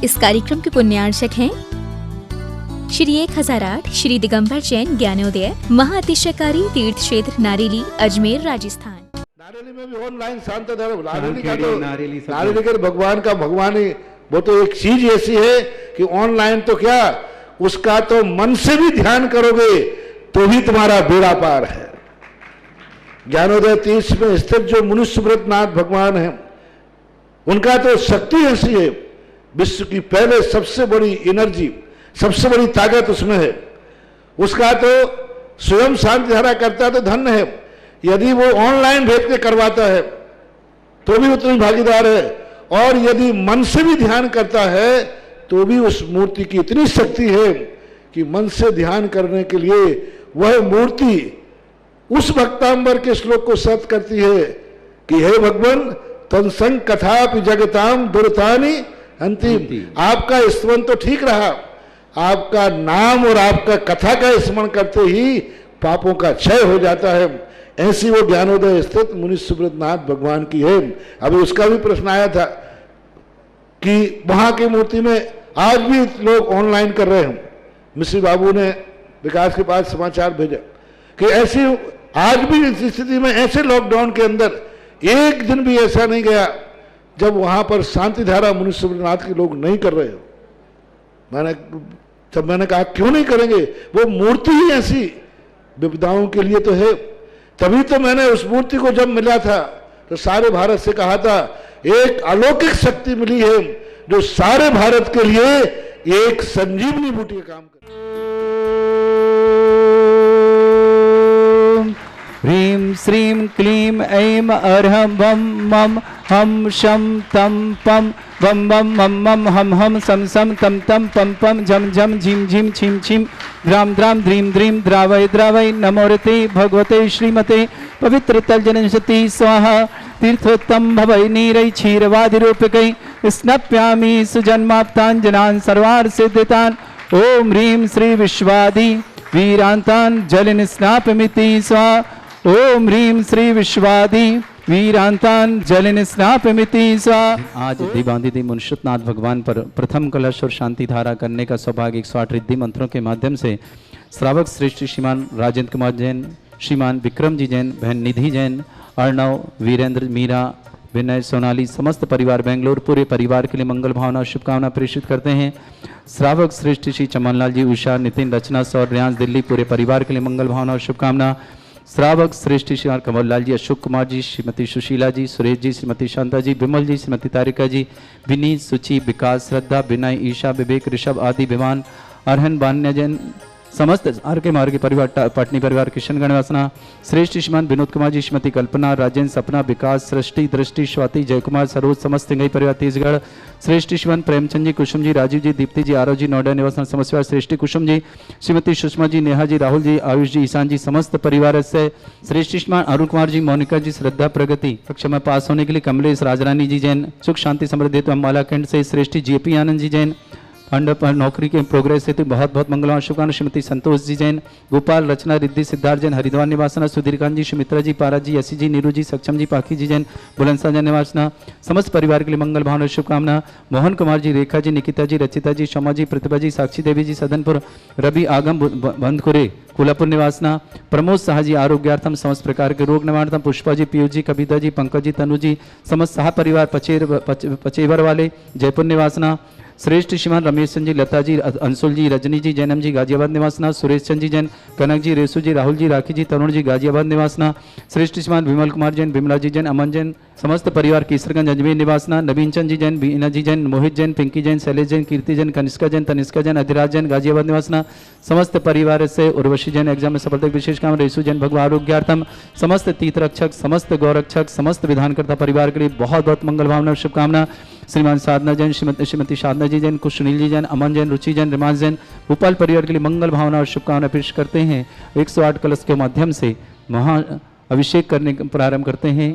इस कार्यक्रम के पुण्यार्चक हैं श्री 1008 श्री दिगंबर जैन ज्ञानोदय महाअतिशयकारी तीर्थ क्षेत्र नारेली अजमेर राजस्थान। नारेली में भी ऑनलाइन शांत धर्म नारेली का भगवान का भगवान ही वो तो एक चीज ऐसी है कि ऑनलाइन तो क्या उसका तो मन से भी ध्यान करोगे तो भी तुम्हारा बेड़ा पार है। ज्ञानोदय तीर्थ में स्थित जो मुनि सुब्रतनाथ भगवान है उनका तो शक्ति ऐसी है, विश्व की पहले सबसे बड़ी एनर्जी सबसे बड़ी ताकत उसमें है। उसका तो स्वयं शांति धारा करता तो धन्य है, यदि वो ऑनलाइन भेज के करवाता है तो भी उतनी भागीदार है, और यदि मन से भी ध्यान करता है तो भी उस मूर्ति की इतनी शक्ति है कि मन से ध्यान करने के लिए वह मूर्ति उस भक्तांबर के श्लोक को सत्य करती है कि हे भगवान तत्संग कथापि जगताम दुर्तानि अंतिम। आपका स्मरण तो ठीक रहा, आपका नाम और आपका कथा का स्मरण करते ही पापों का क्षय हो जाता है। ऐसी वो ज्ञानोदय स्थित मुनि सुब्रतनाथ भगवान की है। अभी उसका भी प्रश्न आया था कि वहां की मूर्ति में आज भी लोग ऑनलाइन कर रहे हैं। मिश्री बाबू ने विकास के पास समाचार भेजा कि ऐसी आज भी इस स्थिति में ऐसे लॉकडाउन के अंदर एक दिन भी ऐसा नहीं गया जब वहां पर शांति धारा मुनि सुब्रतनाथ के लोग नहीं कर रहे हो। मैंने कहा क्यों नहीं करेंगे, वो मूर्ति ही ऐसी विपदाओं के लिए तो है। तभी तो मैंने उस मूर्ति को जब मिला था तो सारे भारत से कहा था एक अलौकिक शक्ति मिली है जो सारे भारत के लिए एक संजीवनी बूटी का काम कर। ह्रीं श्रीं क्लीं ऐं अर्हं वं मं हम शं तं पं वं वं मं मं हम हम सं सं तं तं पं पं झं झं झिं झिं छिं छिं द्रां द्रां द्रीं द्रीं द्रावय द्रावय नमोरते भगवते श्रीमते पवित्र तलजनशती स्वाहा तीर्थोत्तम भवै नीरै क्षीरवादिरूपकै स्नप्यामि सुजन्माप्ताञ्जनान् सर्वार्थ सिद्धितान्। ओम ह्रीं श्री विश्वादि वीरान्तान् जलिन स्नापमिति स्वाहा। ओम ह्रीं श्री विश्वादि वीरांतान जलिन स्नापमिति स्वाहा। आज दीवादिदेव मुनिश्रुतनाथ भगवान पर प्रथम कलश और शांति धारा करने का सौभाग्य 108 रिद्धि मंत्रों के माध्यम से श्रावक श्रेष्ठ श्रीमान राजेंद्र कुमार जैन, श्रीमान विक्रम जी जैन, बहन निधि जैन, अर्णव, वीरेंद्र, मीरा, विनय, सोनाली समस्त परिवार बेंगलोर पूरे परिवार के लिए मंगल भावना शुभकामना प्रेषित करते हैं। श्रावक श्रेष्ठ श्री चमनलाल जी, उषा, नितिन, रचना, सौर, रियांश, दिल्ली पूरे परिवार के लिए मंगल भावना और शुभकामना। श्रावक श्रेष्ठ श्री कमललाल जी, अशोक कुमार जी, श्रीमती सुशीला जी, सुरेश जी, श्रीमती शांता जी, विमल जी, श्रीमती तारिका जी, विनीत, सुचि, विकास, श्रद्धा, विनय, ईशा, विवेक, ऋषभ आदि विमान, अरहन, बान्य जैन समस्त आर के मार्ग परिवार, पटनी परिवार, किशन गणवासना, श्रेष्ठ श्रीमान विनोद कुमार जी, श्रीमती कल्पना, राजेंद्र, सपना, विकास, सृष्टि, दृष्टि, स्वाति, जयकुमार, सरोज समस्त सिंगई परिवार तीसगढ़, श्रेष्ठ श्रीमान प्रेमचंद जी, कुसुम जी, राजीव जी, दीप्ति जी, आरव जी, नोएडा निवासन समस्या, श्रेष्ठी कुसुम जी, श्रीमती सुषमा जी, नेहा जी, राहुल जी, आयुष जी, ईशान जी समस्त परिवार से, श्रेष्ठ श्रीमान अरुण कुमार जी, मोनिका जी, श्रद्धा, प्रगति कक्षा में पास होने के लिए कमलेश, राजरानी जी जैन, सुख शांति समृद्धि मालाखंड से श्रेष्ठी जेपी आनंद जी जैन, फंड पर नौकरी के प्रोग्रेस हेतु बहुत बहुत मंगलवान शुभकामना। श्रीमती संतोष जी जैन, गोपाल, रचना, रिद्धि, सिद्धार्थ जैन, हरिद्वार निवासना, सुधीरकांत जी, सुमित्रा जी, पारा जी, यसी जी, नीरू जी, सक्षम जी, पाखी जी जैन, बुलंदशहर जैन निवासना समस्त परिवार के लिए मंगल भावना शुभकामना। मोहन कुमार जी, रेखा जी, निकिता जी, रचिता जी, शोमा जी, प्रतिभा जी, साक्षी देवी जी, सदनपुर, रवि आगम बंदकुरे कोल्हापुर निवासना, प्रमोद शाह जी, आरोग्यार्थम समस्त प्रकार के रोग निवारणार्थम, पुष्पा जी, पीयूष जी, कविता जी, पंकज जी, तनु जी समस्त सह परिवार पचेवर वाले जयपुर निवासना, श्रेष्ठ श्रीमान रमेश चंद जी, लता जी, अंशुल जी, रजनी जी, जैनम जी, गाजियाबाद निवासना, सुरेश चंद जी जैन, कनक जी, रेसु जी, राहुल जी, राखी जी, तरुण जी, गाजियाबाद निवासना, श्रेष्ठ श्रीमान विमल कुमार जैन, विमला जी जैन, अमन जैन समस्त परिवार केसरगंज अजमेर निवासना, नवीन चंद जी जैन, बीना जी जैन, मोहित जैन, पिंकी जैन, शैलेश जैन, कीर्ति जैन, कनिष्का जैन, तनिष्का जैन, अधिराज जैन, गाजियाबाद निवासना समस्त परिवार से, उर्वशी जैन एग्जाम में सफलता विशेष काम, रेसु जैन भगवान आरोग्यार्थम, समस्त तीर्थरक्षक, समस्त गौरक्षक, समस्त विधानकर्ता परिवार के लिए बहुत बहुत मंगल भावना शुभकामना। श्रीमान साधना जैन, श्रीमती साधना जी जैन, कुछ सुनील जी जैन, अमन जैन, रुचि जैन, रिमांस जैन, भोपाल परिवार के लिए मंगल भावना और शुभकामना पेश करते हैं। 108 कलश के माध्यम से महा अभिषेक करने का प्रारंभ करते हैं।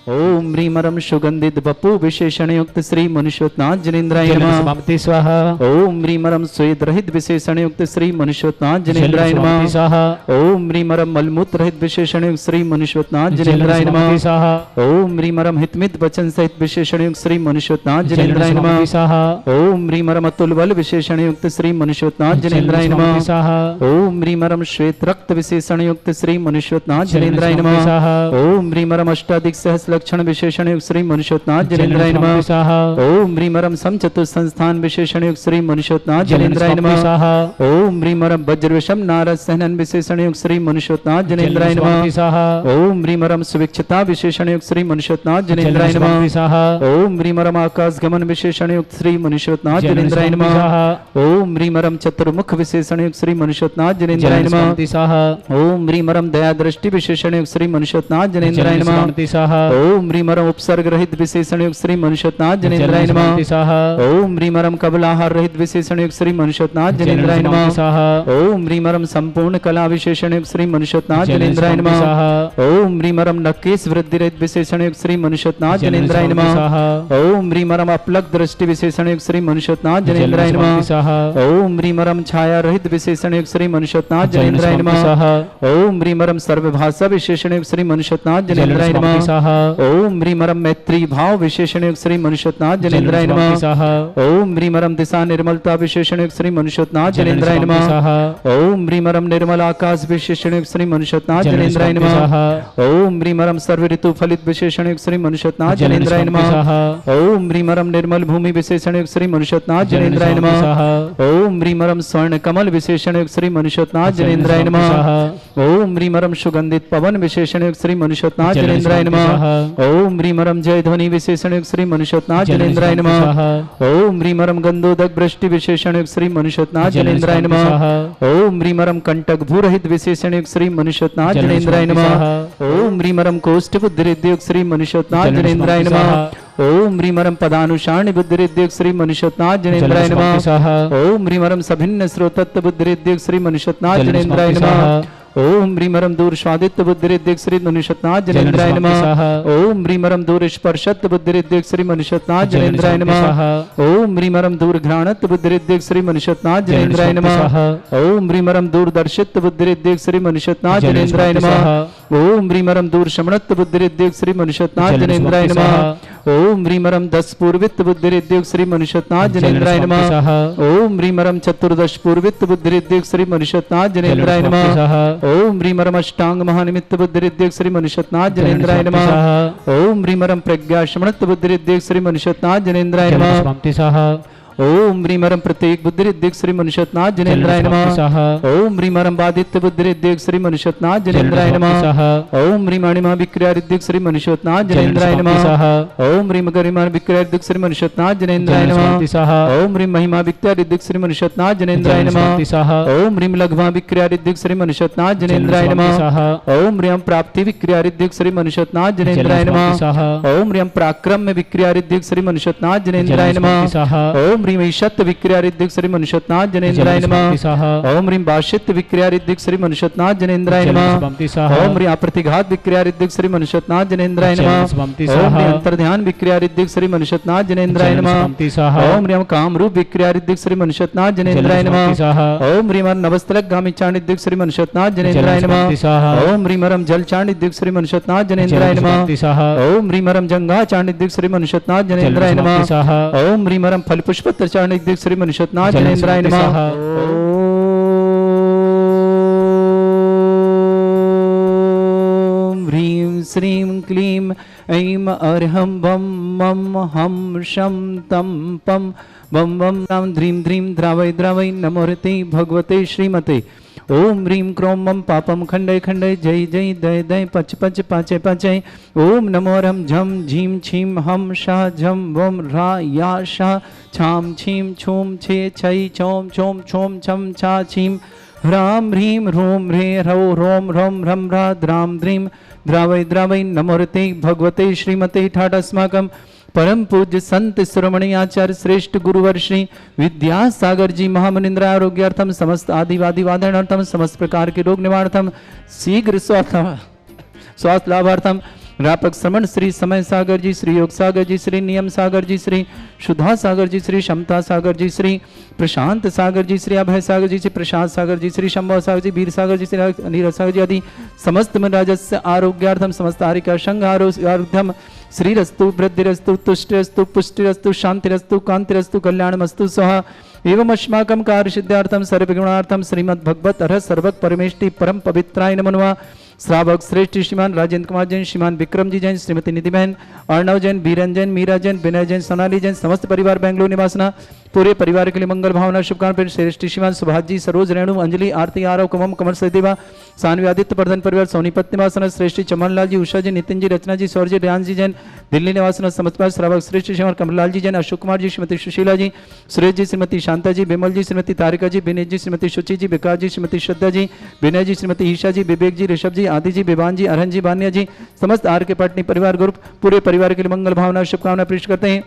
ओम ह्रीमरम सुगंधित बपु विशेषण युक्त श्री मनुष्योत्नाथ जनेन्द्राय नमः। समाप्ति स्वाहा। ओम ह्रीमरम स्वेद रहित विशेषण युक्त श्री मनुष्योत्नाथ जनेन्द्राय नमः। स्वाहा। ओम ह्रीमरम मलमूत्र रहित विशेषण युक्त श्री मनुष्योत्नाथ जनेन्द्राय नमः। स्वाहा। ओम ह्रीमरम हितमित वचन सहित विशेषण युक्त श्री मनुष्योत्नाथ जनेन्द्राय नमः। स्वाहा। ओम ह्रीमरम अतुल बल विशेषण युक्त श्री मनुष्योत्नाथ जनेन्द्राय नमः। स्वाहा। ओम ह्रीमरम श्वेत रक्त विशेषण युक्त श्री मनुष्योत्नाथ जनेन्द्राय नमः। स्वाहा। ओम ह्रीमरम अष्टाधिक सहस्र लक्षण विशेषण युक्त श्री मनुष्योत्नाथ जनेन्द्राय नमः। स्वाहा। ओम ह्रीमरम समचतुर संस्थान विशेषण युक्त श्री मनुष्योत्नाथ जनेन्द्राय नमः। स्वाहा। ओम ह्रीमरम वज्रविषम नारद सहनन विशेषण युक्त श्री मनुष्योत्नाथ जनेन्द्राय नमः। स्वाहा। ओम ह्रीमरम सुविक्षता विशेषण युक्त श्री मनुष्योत्नाथ जनेन्द्राय नमः। स्वाहा। ओम ह्रीमरम आकाश गमन विशेषण युक्त श्री मनुष्योत्नाथ जनेन्द्राय नमः। ओम ह्रीमरम चतुर्मुख विशेषण युक्त श्री मनुष्योत्नाथ जनेन्द्राय नमः। स्वाहा। ओम ह्रीमरम दया दृष्टि विशेषण युक्त श्री मनुष्योत्नाथ जनेन्द्राय नमः। स्वाहा। ओम ह्रीमरम उपसर्ग रहित विशेषण युक्त श्री मनुष्योत्नाथ जनेन्द्राय नमः। स्वाहा। ओम ह्रीमरम कबलाहार रहित विशेषण युक्त श्री मनुष्योत्नाथ जनेन्द्राय नमः। स्वाहा। ओम ह्रीमरम संपूर्ण कला विशेषण युक्त श्री मनुष्योत्नाथ जनेन्द्राय नमः। ओम ह्रीमरम नकेश वृद्धि रहित विशेषण युक्त श्री मनुष्योत्नाथ जनेन्द्राय नमः। ओम ह्रीमरम अपलक दृष्टि विशेषण युक्त श्री मनुष्योत्नाथ जनेन्द्राय नमः। ओम ह्रीमरम छाया रहित विशेषण युक्त श्री मनुष्योत्नाथ जनेन्द्राय नमः। ओम ह्रीमरम सर्वभाषा विशेषण युक्त श्री मनुष्योत्नाथ जनेन्द्राय नमः। ओम ह्रीमरम मैत्री भाव विशेषण युक्त श्री मनुष्योत्नाथ जनेन्द्राय नमः। ओम ह्रीमरम दिशा निर्मलता विशेषण युक्त श्री मनुष्योत्नाथ जनेन्द्राय नमः। ओम ह्रीमरम निर्मल आकाश विशेषण युक्त श्री मनुष्योत्नाथ जनेन्द्राय नमः। ओम ह्रीमरम सर्व ऋतु फलित विशेषण युक्त श्री मनुष्योत्नाथ जनेन्द्राय नमः। ओम ह्रीमरम निर्मल भूमि विशेषण युक्त श्री मनुष्योत्नाथ जनेन्द्राय नमः। ओम ह्रीमरम स्वर्ण कमल विशेषण युक्त श्री मनुष्योत्नाथ जनेन्द्राय नमः। ओम ह्रीमरम सुगंधित पवन विशेषण युक्त श्री मनुष्योत्नाथ जनेन्द्राय नमः। ओम ह्रीमरम जय ध्वनि विशेषण युक्त श्री मनुष्योत्नाथ जनेन्द्राय नमः। ओम ह्रीमरम गंधोदक वृष्टि विशेषण युक्त श्री मनुष्योत्नाथ जनेन्द्राय नमः। ओम ह्रीमरम कंटक भूरहित विशेषण युक्त श्री मनुष्योत्नाथ जनेन्द्राय नमः। ओम ह्रीमरम कोष्ठ बुद्धिरिद्ध युक्त श्री मनुष्योत्नाथ जनेन्द्राय नमः। ओम ह्रीमरम पदानुषाण बुद्धिरिद्ध श्री मनुष्योत्नाथ जनेन्द्राय नमः। ओम ह्रीमरम सभिन्न श्रोतत्व बुद्धिरिद्ध श्री मनुष्योत्नाथ जनेन्द्राय नमः। ओम ह्रीमरम दूर स्वादित्य बुद्धिरिद्ध श्री मनुष्योत्नाथ जनेन्द्राय नमः। ओम ह्रीमरम दूर स्पर्शत्व बुद्धिरिद्ध श्री मनुष्योत्नाथ जनेन्द्राय नमः। ओम ह्रीमरम दूर घ्राणत्व बुद्धिरिद्ध श्री मनुष्योत्नाथ जनेन्द्राय नमः। ओम ह्रीमरम दूरदर्शित्व बुद्धिरिद्ध श्री मनुष्योत्नाथ जनेन्द्राय नमः। ओम ह्रीमरम दूर शमणत्व बुद्धिरिद्ध श्री मनुष्योत्नाथ जनेन्द्राय नमः। ओम ह्रीमरम 10 पूर्वित्व बुद्धिरिद्ध श्री मनुष्योत्नाथ जनेन्द्राय नमः। ओम ह्रीमरम चतुर्दश पूर्वित्व बुद्धिरिद्ध श्री मनुष्योत्नाथ जनेन्द्राय नमः। ओम ह्रीमरम अष्टांग महानिमित्त बुद्धिरिद्ध श्री मनुष्योत्नाथ जनेन्द्राय नमः। ओम ह्रीमरम प्रज्ञा शमणत्व बुद्धिरिद्ध श्री मनुष्योत्नाथ जनेन्द्राय नमः। ओम ह्रीमरम प्रत्येक बुद्धिरिद्ध श्री मनुष्योत्नाथ जनेन्द्राय नमः। ओम ह्रीमरम बादित्य बुद्धिरिद्ध श्री मनुष्योत्नाथ जनेन्द्राय नमः। ओम ह्रीमणिमा विक्रियारिद्ध श्री मनुष्योत्नाथ जनेन्द्राय नमः। ओम ह्रीम गरिमा विक्रियारिद्ध श्री मनुष्योत्नाथ जनेन्द्राय नमः। ओम ह्रीम महिमा विक्रियारिद्ध श्री मनुष्योत्नाथ जनेन्द्राय नमः। ओम ह्रीम लघ्मा विक्रियारिद्ध श्री मनुष्योत्नाथ जनेन्द्राय नमः। ओम ह्रीम प्राप्ति विक्रियारिद्ध श्री मनुष्योत्नाथ जनेन्द्राय नमः। ओम ह्रीम पराक्रम विक्रियारिद्ध श्री मनुष्योत्नाथ जनेन्द्राय नमः। ओम ह्रीम ईशत विक्रियारिद्ध श्री मनुष्योत्नाथ जनेन्द्राय नमः। ओम ह्रीम भाषित विक्रियारिद्ध श्री मनुष्योत्नाथ जनेन्द्राय नमः। ओम ह्रीम अप्रतिघात विक्रियारिद्ध श्री मनुष्योत्नाथ जनेन्द्राय नमः। ओम ह्रीम अंतर्ध्यान विक्रियारिद्ध श्री मनुष्योत्नाथ जनेन्द्राय नमः। ओम ह्रीम कामरूप विक्रियारिद्ध श्री मनुष्योत्नाथ जनेन्द्राय नमः। ओम ह्रीम नवस्तलक गामी चाणिद्ध श्री मनुष्योत्नाथ जनेन्द्राय नमः। ओम ह्रीमरम जल चाणिद्ध श्री मनुष्योत्नाथ जनेन्द्राय नमः। ओम ह्रीमरम जंगा चाणिद्ध श्री मनुष्योत्नाथ जनेन्द्राय नमः। ओम ह्रीमरम फल पुष्प चाणिद्ध श्री मनुष्योत्नाथ जनेन्द्राय नमः। ओम ह्रीं श्रीं क्लीं ऐं अर्हं बम मम हम शम तम पम बम बम राम ध्रीं ध्रीं द्रावय द्रावय नमोरते भगवते श्रीमते। ओम ह्रीं क्रोम मम पापम खंडय खंडय जय जय दय दय पच पच पाचय पाचय। ओम नमो रम झम झीम छीम हम शाह झम वम रा या शाह छाम छीम छूम छे छई छोम छोम छोम छम छा छीम ह्राम ह्रीं ह्रूम ह्रे ह्रौ रोम रोम रम रा द्राम द्रीं द्रावय द्रावय नमोरते भगवते श्रीमते ठाटस्माकं परम पूज्य संत शिरोमणि आचार्य श्रेष्ठ गुरुवर श्री विद्यासागर जी महामुनिंद्र आरोग्यार्थम समस्त आदिवादी वादनार्थम समस्त प्रकार के रोग निवारणार्थम शीघ्र स्वास्थ्य लाभार्थम रापक श्रमण श्री समय सागर जी, श्री योग सागर जी, श्री नियम सागर जी, श्री सुधा सागर जी, श्री क्षमता सागर जी, श्री प्रशांत सागर जी, श्री अभय सागर जी, श्री प्रसाद सागर जी, श्री शंभव सागर जी, वीर सागर जी, श्री नीरज सागर जी आदि समस्त राजस्य आरोग्यार्थम समस्त आरिका संघ आरोग्यम श्रीरस्तु वृद्धिरस्तु तुष्टिरस्तु पुष्टिरस्तु शांतिरस्तु कांतिरस्तु कल्याणमस्तु स्वाहा एवं अस्माकं कार्य सिद्धार्थम सर्वगुणार्थम श्रीमद् भगवत अरह सर्वक परमेष्टि परम पवित्राय नमो नमः। श्रावक श्रेष्ठ श्रीमान राजेंद्र कुमार जैन, श्रीमान विक्रम जी जैन, श्रीमती निधि बहन, अर्णव जैन, बीरन जैन, मीरा जैन, विनय जैन, सोनाली जैन, समस्त परिवार बेंगलुरु निवासना पूरे परिवार के लिए मंगल भावना शुभकामना। श्रेष्ठ श्रीमान सुभाष जी, सरोज रेणु, अंजलि, आरती, आरव, कुमम, कमल सदेवा, सानवी, आदित्य प्रधान परिवार सोनीपत निवासना। श्रेष्ठ चमनलाल जी, उषा जी, नितिन जी, रचना जी, सौर जी, रियान जी जैन, दिल्ली निवासना समस्त परिवार। श्रावक श्रेष्ठ श्रीमान कमललाल जी जैन, अशोक कुमार जी, श्रीमती सुशीला जी, सुरेश जी, श्रीमती शांता जी, विमल जी, श्रीमती तारिका जी, विनीत जी, श्रीमती शुचि जी, विकास जी, श्रीमती श्रद्धा जी, विनय जी, श्रीमती ईशा जी, विवेक जी, ऋषभ जी, आदि जी, विवान जी, अरहन जी, बान्या जी, समस्त आर के पाटनी परिवार ग्रुप पूरे परिवार के लिए मंगल भावना शुभकामना पेश करते हैं।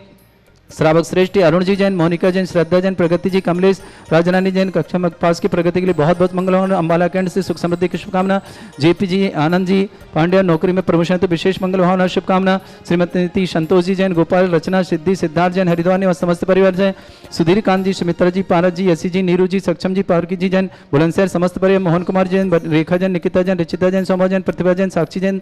श्रावक श्रेष्ठ अरुण जी जैन, मोनिका जैन, श्रद्धा जैन, प्रगति जी, कमलेश, राजरानी जैन कक्षा पास की प्रगति के लिए बहुत बहुत मंगल भावना। अंबाला कैंट से सुख समृद्धि की शुभकामना। जेपी जी, आनंद जी, पांड्या नौकरी में प्रमोशन तो विशेष मंगल भावना शुभकामना। श्रीमती संतोष जी जैन, गोपाल, रचना, सिद्धि, सिद्धार्थ जैन, हरिद्वार निवास समस्त परिवार जैन, सुधीर कांत जी, सुमित्रा जी, पारस जी, यसी जी, नीरू जी, सक्षम जी, पार्की जी जैन, बुलंदशहर समस्त परिवार, मोहन कुमार जैन, रेखा जैन, निकिता जैन, रिचिता जैन, सोमा जैन, प्रतिभा जैन, साक्षी जैन,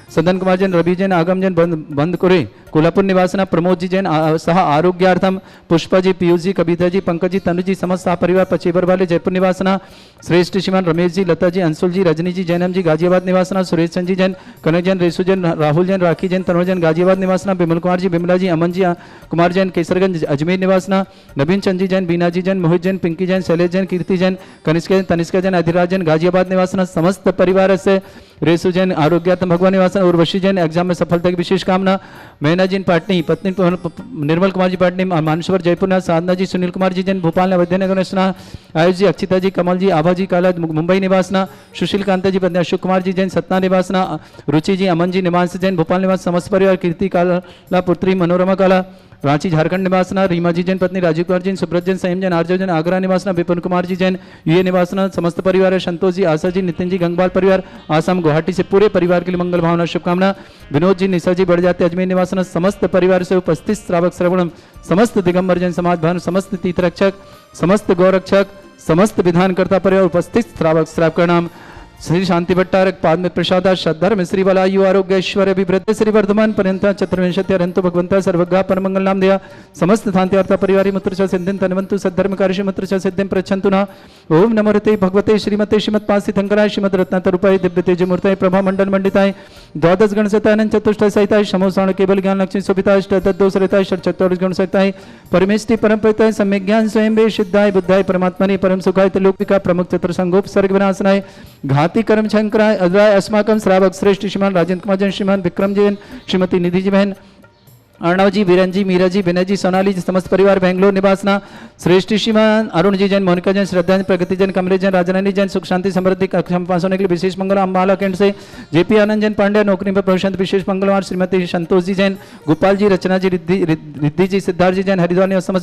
सदन कुमार जैन, रवि जैन, आगम जैन, बंदकुरे, कोल्हापुर निवासना, प्रमोद जी जैन, सह आरोग्यार्थम, पुष्पा जी, पीयूष जी, कविता जी, पंकज जी, तनु जी, समस्त सह परिवार पचेबर वाले जयपुर निवासना। श्रेष्ठ श्रीमान रमेश जी, लता जी, अंशुल जी, रजनी जी, जैनम जी, गाजियाबाद निवासना। सुरेश चंद जी जैन, कनक जैन, रेसु जैन, राहुल जैन, राखी जैन, तनुज जैन, गाजियाबाद निवासना। विमल कुमार जी, विमला जी, अमन जी, कुमार जैन, केसरगंज, अजमेर निवासना। नवीन चंद जी जैन, बीना जी जैन, मोहित जैन, पिंकी जैन, शैलेश जैन, कीर्ति जैन, कनिष्का जैन, तनिष्का जैन, अधिराज जैन, गाजियाबाद निवासना। समस्त परिवार से रेसु जैन, आरोग्यार्थम भगवान निवासन। उर्वशी जैन, एग्जाम में सफलता की विशेष कामना। मैना जैन, पाटनी, पत्नी निर्मल कुमार जी, पाटनी, मानसवर, जयपुर निवास। साधना जी, सुनील कुमार जी जैन, भोपाल अवैधनगर निवासना। आयुष जी, अक्षिता जी, कमल जी, आभा जी, काला, मुंबई निवासना। सुशील कांता जी, पत्नी अशोक कुमार जी जैन, सतना निवासना। रुचि जी, अमन जी, निवास जैन, भोपाल निवास समस्त परिवार। कीर्ति काला, पुत्री मनोरमा काला, रांची झारखंड निवासना। रीमा जी जैन, पत्नी राजीव कुमार जैन, सुब्रत जैन, संयम जैन, आर्जव जैन, आगरा निवासना। विपिन कुमार जी जैन, यूए निवासना समस्त परिवार। संतोष जी, आशा जी, नितिन जी, गंगवाल परिवार, आसाम गुवाहाटी से पूरे परिवार के लिए मंगल भावना शुभकामना। विनोद जी, निशा जी, बढ़ जाते अजमेर निवासना। समस्त परिवार से उपस्थित श्रावक श्रवणम, समस्त दिगंबर जैन समाज भवन, समस्त तीर्थरक्षक, समस्त गौरक्षक, समस्त विधानकर्ता परिवार उपस्थित श्रावक श्रावक नाम श्री शांति भट्टारक पाद में प्रसादा सद्धर्म श्री बलायु आरोग्य ऐश्वर्य अभिवृद्धि श्री वर्धमान पर्यंत चतुर्विंशति अरंतो भगवंता सर्वज्ञा परमंगल नाम दिया समस्त शांति परिवारी मुत्र सिद्धिं तन्वन्तु सद्धर्म कार्य मुत्र सिद्धिं प्रच्छन्तु न। ओम नमो ऋते भगवते श्रीमते श्रीमत्पासी शंकराय श्रीमद रत्नातरूपाय दिव्य तेज मूर्ताय प्रभा मंडल मंडिताय द्वादश गण सहिताय चतुष्टय सहिताय समोसाण केवल ज्ञान लक्ष्मी सुभिताय तद्दोष रहताय षट्चत्वारिश गुण सहिताय परमेष्टि परम पिताय सम्यक ज्ञान स्वयं वे सिद्धाय बुद्धाय परमात्मने परम सुखाय त्रिलोकिका प्रमुख चतुर्संगोप सर्ग विनाशनाय घाती कर्म शंकराय अद्राय अस्माकं श्रावक श्रेष्ठ श्रीमान राजेंद्र कुमार जैन, श्रीमान विक्रम जैन, श्रीमती निधि जी बहन, अर्णव जी, वीरन जी, मीरा जी, विनय जी, सोनाली जी, समस्त परिवार बेंगलोर निवासना। श्रेष्ठ श्रीमान अरुण जी जैन, मोनिका जैन, श्रद्धा जैन, प्रगति जैन, कमलेश जैन, राजरानी जैन, सुख शांति समृद्धि पास होने के लिए विशेष मंगल। अंबाला कैंट से जेपी आनंद जैन, पांड्या नौकरी पर प्रशांत विशेष मंगलवार। श्रीमती संतोष जी जैन, गोपाल जी, रचना जी, रिद्धि जी, सिद्धार्थ जी जैन, हरिद्वार निवास समझ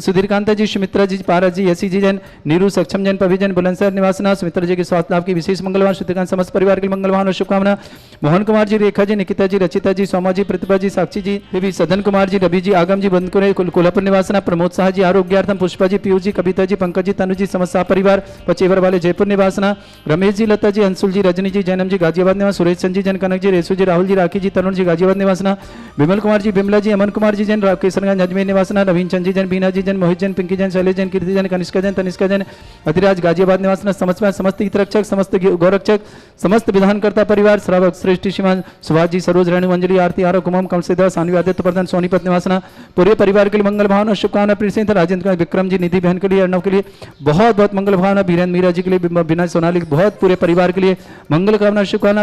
सुधीर कांता जी, सुमित्रा जी, पारस जी, यसी जी जैन, नीरू, सक्षम जैन, पवी जैन, बुलंदशहर निवासना। सुमित्रा जी के स्वास्थ्य लाभ की विशेष मंगलवार। श्रीकांत समस्त परिवार के मंगल भावना शुभकामना। मोहन कुमार जी, रेखा जी, निकिता जी, रचिता जी, सोमा जी, प्रतिभा जी, साक्षी जी, देवी, सदन कुमार जी, रवि जी, आगम जी, बंदकुरे, कोल्हापुर निवासना। प्रमोद शाह जी, आरोग्यार्थम। पुष्पा जी, पीयूष जी, कविता जी, पंकज जी, तनु जी, समस्त परिवार पचेवर वाले जयपुर निवासना। रमेश जी, लता जी, अंशुल जी, रजनी जी, जैनम जी, गाजियाबाद निवास। सुरेश चंद जी, जन, कनक जी, रेसु जी, राहुल जी, राखी जी, तरुण जी, गाजियाबाद निवासना। विमल कुमार जी, विमला जी, अमन कुमार जी जैन, केसरगंज अजमेर निवासना। नवीन चंद जी जैन, बीना जी जैन, मोहित जैन, पिंकी जैन, शैलेश जैन, कीर्ति जैन, कनिष्का जैन, तनिष्का जैन, अधिराज, गाजियाबाद निवासना। समस्त हितरक्षक, समस्त गौरक्षक, समस्त विधानकर्ता परिवार। श्रावक श्रेष्ठ श्रीमान सुभाष जी, सरोज रेणु, अंजलि, आरती, आरो, कुमम, कमलसिद्धा, सानवी, आदित्य प्रधान, सोनीपत निवासना। पूरे परिवार के लिए मंगल भावना शुभकामना। प्रीति राजेंद्र विक्रम जी, निधि बहन के लिए, अर्णव के लिए बहुत बहुत मंगल भावना। बीरेन मीरा जी के लिए, बिना सोनाली, बहुत पूरे परिवार के लिए मंगल कामना शुभकामना।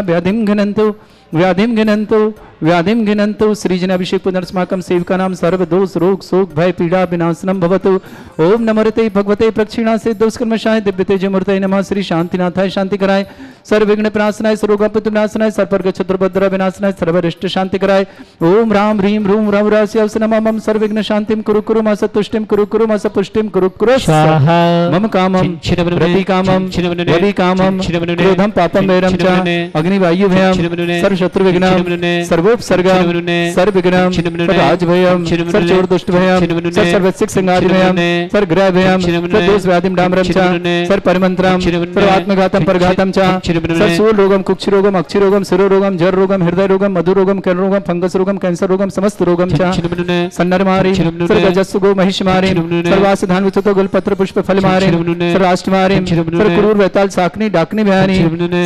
व्याधिम घिनंतु श्रीजन अभिषेक पुनर्स्माकं सेवका नाम सर्व दोष रोग शोक भय पीड़ा विनाशनम भवतु। ओम नमोते भगवते प्रक्षिणा से दोषकर्मशाय दिव्य तेज मूर्तये नमः। श्री शांतिनाथाय शांति कराय, सर्व विघ्न प्रणाशनाय, सर्वोपद्रव विनाशनाय, सर्ववर्ग चतुर्भद्र विनाशनाय, सर्वरिष्ट शांति कराय। ओम राम ह्रीम रूम राम रास्य नमः। सर्व विघ्न शांतिम कुरु कुरु मस तुष्टिम कुरु कुरु मस पुष्टिम कुरु कुरु मम कामम प्रति कामम वदि कामम क्रोधम पापम वैरम च अग्निवायु भयम सर्व शत्रु विघ्नम सर्वोपसर्गम सर्वविघ्नम सर्वराजभयम सर्वचोरदुष्टभयम सर्वसिक संगारिभयम सर्वग्रहभयम सर्वदोषव्याधिम डामरम च सर्वपरिमंत्रम सर्वात्मघातम परघातम च सर्वशूल रोगम कुक्षरोगम अक्षरोगम शिरोरोगम जर रोगम हृदय रोगम मधु रोगम कर्ण रोगम फंगस रोगम कैंसर रोगम समस्त रोगम च सन्नरमारी सर्वजस्सुगो महिषमारी सर्वासधान विचतो गुलपत्र पुष्प फलमारी सर्वाष्टमारी सर्वक्रूर वैताल साकनी डाकनी भयानी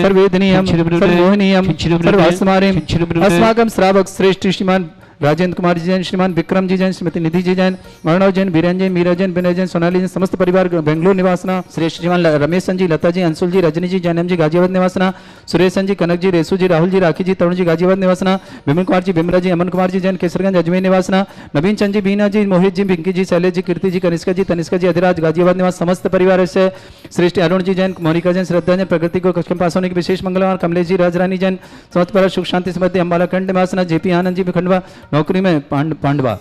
सर्वेदनीयम सर्वमोहनीयम सर्वास्मारीम अस्माकं श्रावक श्रेष्ठ श्रीमान राजेंद्र कुमार जी जैन, श्रीमान विक्रम जी जैन, श्रीमती निधि जी जैन, अर्णव जैन, बीरेन जैन, मीरा जैन, विनय जैन, सोनाली जैन, समस्त परिवार बेंगलोर निवासना, श्रेष्ठ श्रीमान रमेश जी, लता जी, अंशुल जी, रजनी जी, जैनम जी गाजियाबाद निवासना, सुरेश जी, कनक जी, रेसू जी, राहुल जी, राखी जी, तरुण जी गाजियाबाद निवासना, विमल कुमार जी, बिमरा जी, अमन कुमार जी जैन, केसरगंज अजमेर निवासना, नवीन चंद जी, बीना जी, मोहित जी, पिंकी जी, शैलेश जी, कीर्ति जी, कनिष्का जी, तनिष्का जी, अधिराज गाजियाबाद निवास समस्त परिवार से श्रेष्ठ अरुण जी जैन, मोनिका जैन, श्रद्धा जैन, प्रकृति को कक्षम पास होने की विशेष मंगलवार, कमलेश जी, राजरानी जैन, समस्त परिवार सुख शांति समृद्धि, अम्बाला कंठ निवासना, जेपी आनंद जी खंडवा नौकरी में पांडवा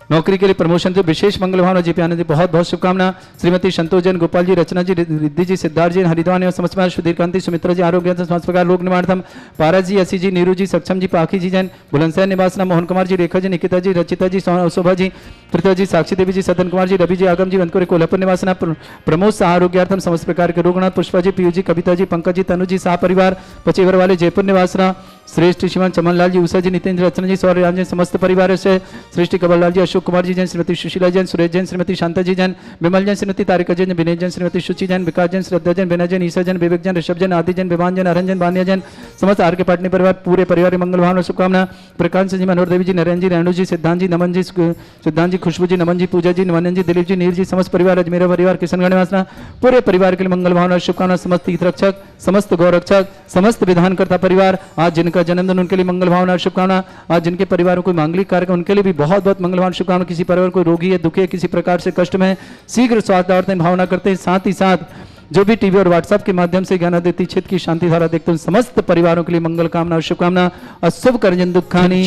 नौकरी के लिए प्रमोशन से विशेष मंगल भावना जेपी आनंद जी बहुत बहुत शुभकामना। श्रीमती संतोष जैन, गोपाल जी, रचना जी, रिद्धि जी, सिद्धार्थ जी, हरिद्वार एवं समस्त सुधीर कांति, सुमित्रा जी, आरोग्य समस्त प्रकार लोक निर्माणथम, पारस जी, असी जी, नीरू जी, सक्षम जी, पाखी जी जैन, बुलंदशहर निवासना, मोहन कुमार जी, रेखा जी, निकिता जी, रचिता जी, शोभा जी, पृथ्वी जी, साक्षी देवी जी, सदन कुमार जी, रवि जी, आगम जी, वनकुरे कोल्हापुर निवासना, प्रमोद शाह आरोग्यार्थम समस्त प्रकार के रोगनाथ, पुष्पा जी, पीयू जी, कविता जी, पंकज जी, तनु जी, शाह परिवार पचेवर वाले जयपुर निवासना, श्रेष्ठ श्रीमान चमनलाल जी, उषा जी, नितिन रचना जी, सौर्य राम जैन, समस्त परिवार से श्रेष्ठ कबललाल जी, अशोक कुमार जी जैन, श्रीमती सुशीला जैन, सुरेश जैन, श्रीमती शांता जी जैन, विमल जैन, श्रीमती तारिका जैन, विनय जैन, श्रीमती शुचि जैन, विकास जैन, श्रद्धा जैन, विनय जैन, ईसा जैन, विवेक जैन, ऋषभ जैन, आदि जैन, विमान जैन, अरन जैन, बानिया जैन, समस्त आर के पाटनी परिवार पूरे परिवार मंगल भावना शुभकामना। प्रकाश जी, मनोहर देवी जी, नरेंद्र जी, रेणु जी, सिद्धांत जी, नमन जी, सिद्धांत जी, खुशबू जी, नमन जी, पूजा जी, नमन जी, दिलीप जी, नीर जी, समस्त परिवार अजमेरा परिवार किशनगढ़ निवासना पूरे परिवार के लिए मंगल भावना शुभकामना। समस्त हित रक्षक, समस्त गौरक्षक, समस्त विधानकर्ता परिवार आज जिनका जन्मदिन उनके लिए मंगल भावना शुभकामना। आज जिनके परिवारों को मांगलिक कार्य उनके लिए भी बहुत बहुत मंगल भावना शुभकामना। किसी परिवार को रोगी है, दुखी है, किसी प्रकार से कष्ट में शीघ्र स्वास्थ्य भावना करते हैं। साथ ही साथ जो भी टीवी और व्हाट्सएप के माध्यम से ज्ञानादित्य क्षेत्र की शांति धारा देखते हैं समस्त परिवारों के लिए मंगल कामना और शुभकामना। अशुभ कर्जन दुखानी,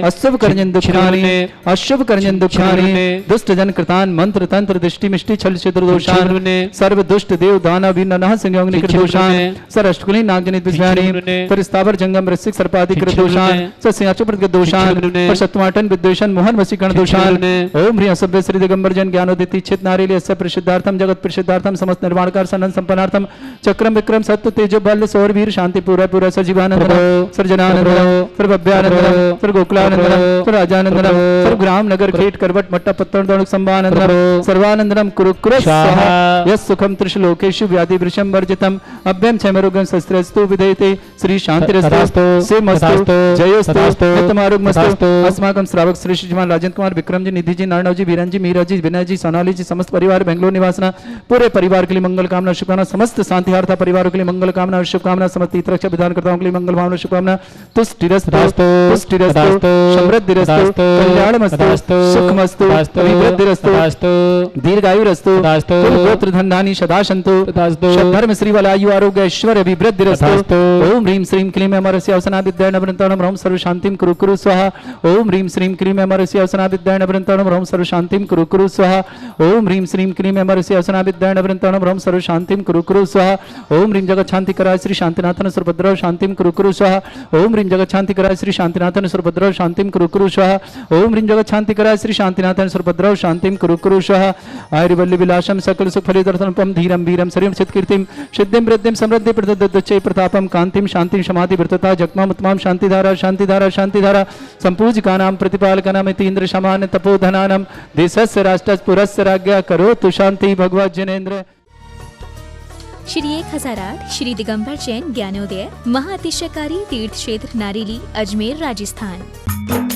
अशुभ कर्जन दुखानी, अशुभ कर्जन दुखानी, दुष्ट जन कृतान मंत्र तंत्र दृष्टि मिष्टि छल छिद्र दोषान, सर्व दुष्ट देव दानव ननः संयोग निकृत दोषान, सर अष्टकुली नागजनित विज्ञानी, पर स्थावर जंगम रसिक सर्पाधिकृत दोषान, सस्याचुप्रत दोषान, पर शत्रुमाटन विद्वेषण मोहन वशीकरण दोषान। ओम ह्रीं असभ्य श्री दिगंबर जन ज्ञानोदिति चित नारेली अस्य प्रसिद्धार्थम जगत प्रसिद्धार्थम समस्त निर्माणकार सनन संपन्नार्थम चक्रम विक्रम सत्य तेजो बल सौर वीर शांति पूरा पूरा सजीवानंद सर्जनानंद सर्वभ्यानंद सर्वगोकुलानंद सर्वराजानंद सर्वग्राम नगर खेट करवट मट्टा पत्तन दणुक संभानंद सर्वानंदनम कुरु कुरु स्वाहा यस सुखम त्रिशलोकेषु व्याधि वृषम वर्जितम अभ्यम क्षयमरोगम शस्त्रस्तु विधेयते श्री शांतिरस्तु सेमस्तु जयोस्तु हितमारोग्यमस्तु। अस्माकं श्रावक श्री श्रीमान राजेंद्र कुमार, विक्रम जी, निधि जी, नारायण जी, वीरन जी, मीरा जी, विनय जी, सोनाली जी, समस्त परिवार बेंगलोर निवासना पूरे परिवार के लिए मंगल कामना शुभकामना। समस्त शांति हार्ता परिवारों के लिए मंगल कामना और शुभकामना। समस्त हितरक्षक विधानकर्ताओं के लिए मंगल भावना शुभकामना। तुष्टिरस्तु पुष्टिरस्तु समृद्धिरस्तु कल्याणमस्तु सुखमस्तु अभिवृद्धिरस्तु दीर्घायुरस्तु गोत्र धनानि सदा सन्तु धर्म श्री वलायु आरोग्य ऐश्वर्य अभिवृद्धिरस्तु। ओम ह्रीं श्रीं क्लीं अमरस्य अवसना विद्याय नवरन्तनं ह्रौं सर्व शांतिं कुरु कुरु स्वाहा। ओम ह्रीं श्रीं क्लीं अमरस्य अवसना विद्याय नवरन्तनं ह्रौं सर्व शांतिं कुरु कुरु स्वाहा। ओम ह्रीं श्रीं क्लीं अमरस्य अवसना विद्याय नवरन्तनं ह्रौं सर्व शांतिं कुरु कुरु स्वाहा। ओम ह्रीं जगत शांति कराय श्री शांतिनाथन सुरभद्रव शांतिं कुरु कुरु स्वाहा। ओम ह्रीं जगत शांति कराय श्री शांतिनाथन सुरभद्रव शांतिं कुरु कुरु स्वाहा। ओम ह्रीं जगत शांति कराय श्री शांतिनाथन सुरभद्रव शांतिं कुरु कुरु स्वाहा। आयुर्वल्ली विलासम सकल सुख फलितरतनपम धीरम वीरम शरीरम चित्कीर्तिम सिद्धिं वृद्धिं समृद्धि प्रदद्दच्चै प्रतापम कांतिं शांतिं समाधि वृतता जगमाम उत्तमाम शांतिधारा शांतिधारा शांतिधारा संपूजिकानां प्रतिपालकानां इतीन्द्र समान तपोधनानां देशस्य राष्ट्रस्य पुरस्य राज्ञा करोतु शांति भगवत जनेन्द्र। श्री 1008 श्री दिगंबर जैन ज्ञानोदय महाअतिशयकारी तीर्थ क्षेत्र नारेली अजमेर राजस्थान।